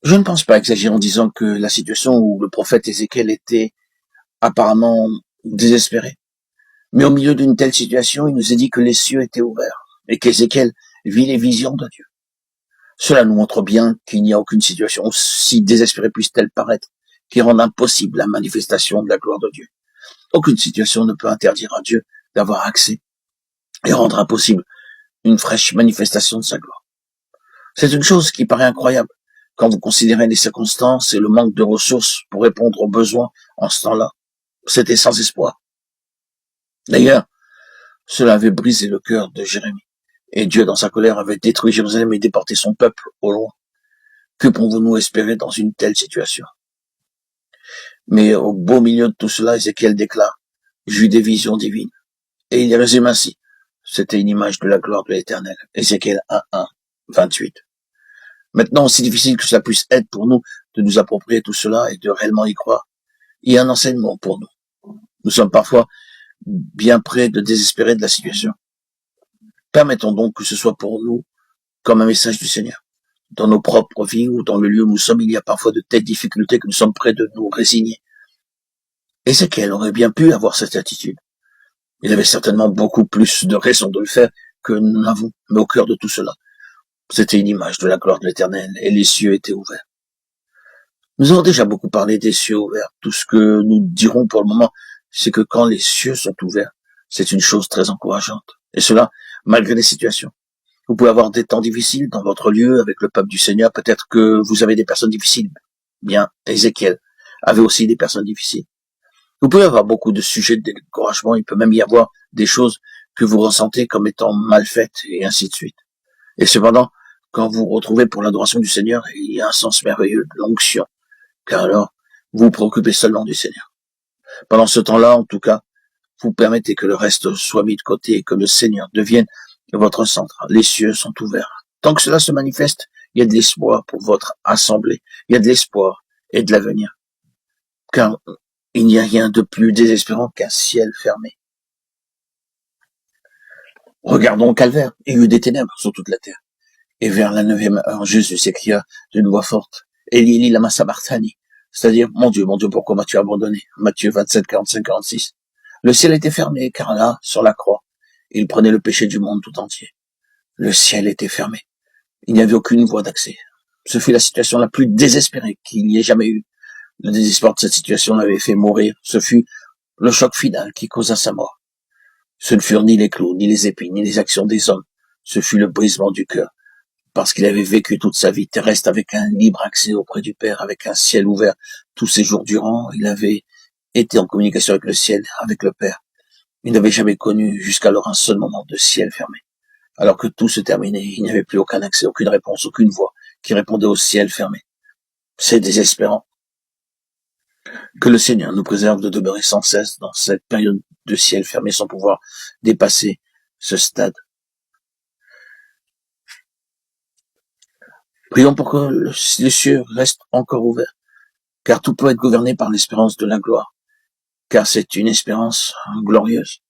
Je ne pense pas exagérer en disant que la situation où le prophète Ézéchiel était apparemment désespéré. Mais au milieu d'une telle situation, il nous est dit que les cieux étaient ouverts et qu'Ézéchiel vit les visions de Dieu. Cela nous montre bien qu'il n'y a aucune situation, aussi désespérée puisse-t-elle paraître, qui rende impossible la manifestation de la gloire de Dieu. Aucune situation ne peut interdire à Dieu d'avoir accès et rendre impossible une fraîche manifestation de sa gloire. C'est une chose qui paraît incroyable quand vous considérez les circonstances et le manque de ressources pour répondre aux besoins en ce temps-là. C'était sans espoir. D'ailleurs, cela avait brisé le cœur de Jérémie. Et Dieu, dans sa colère, avait détruit Jérusalem et déporté son peuple au loin. Que pouvons-nous espérer dans une telle situation? Mais au beau milieu de tout cela, Ézéchiel déclare: j'eus des visions divines. Et il les résume ainsi: c'était une image de la gloire de l'Éternel. Ézéchiel 1, 28. Maintenant, aussi difficile que cela puisse être pour nous de nous approprier tout cela et de réellement y croire, il y a un enseignement pour nous. Nous sommes parfois bien près de désespérer de la situation. Permettons donc que ce soit pour nous comme un message du Seigneur. Dans nos propres vies ou dans le lieu où nous sommes, il y a parfois de telles difficultés que nous sommes près de nous résigner. Ézéchiel aurait bien pu avoir cette attitude. Il avait certainement beaucoup plus de raisons de le faire que nous n'avons, mais au cœur de tout cela, c'était une image de la gloire de l'Éternel et les cieux étaient ouverts. Nous avons déjà beaucoup parlé des cieux ouverts. Tout ce que nous dirons pour le moment, c'est que quand les cieux sont ouverts, c'est une chose très encourageante. Et cela, malgré les situations. Vous pouvez avoir des temps difficiles dans votre lieu avec le peuple du Seigneur. Peut-être que vous avez des personnes difficiles. Bien, Ézéchiel avait aussi des personnes difficiles. Vous pouvez avoir beaucoup de sujets de découragement. Il peut même y avoir des choses que vous ressentez comme étant mal faites et ainsi de suite. Et cependant, quand vous vous retrouvez pour l'adoration du Seigneur, il y a un sens merveilleux de l'onction. Car alors, vous vous préoccupez seulement du Seigneur. Pendant ce temps-là, en tout cas, vous permettez que le reste soit mis de côté et que le Seigneur devienne votre centre. Les cieux sont ouverts. Tant que cela se manifeste, il y a de l'espoir pour votre assemblée. Il y a de l'espoir et de l'avenir. Car il n'y a rien de plus désespérant qu'un ciel fermé. Regardons le calvaire. Il y eut des ténèbres sur toute la terre. Et vers la 9e heure, Jésus s'écria d'une voix forte: Eli, Eli, lama sabachthani. C'est-à-dire, mon Dieu, pourquoi m'as-tu abandonné? Matthieu 27, 45, 46. Le ciel était fermé, car là, sur la croix, il prenait le péché du monde tout entier. Le ciel était fermé. Il n'y avait aucune voie d'accès. Ce fut la situation la plus désespérée qu'il y ait jamais eu. Le désespoir de cette situation l'avait fait mourir. Ce fut le choc final qui causa sa mort. Ce ne furent ni les clous, ni les épines, ni les actions des hommes. Ce fut le brisement du cœur. Parce qu'il avait vécu toute sa vie terrestre avec un libre accès auprès du Père, avec un ciel ouvert tous ses jours durant. Il avait été en communication avec le ciel, avec le Père. Il n'avait jamais connu jusqu'alors un seul moment de ciel fermé. Alors que tout se terminait, il n'y avait plus aucun accès, aucune réponse, aucune voix qui répondait au ciel fermé. C'est désespérant. Que le Seigneur nous préserve de demeurer sans cesse dans cette période de ciel fermé sans pouvoir dépasser ce stade. Prions pour que les cieux restent encore ouverts, car tout peut être gouverné par l'espérance de la gloire, car c'est une espérance glorieuse.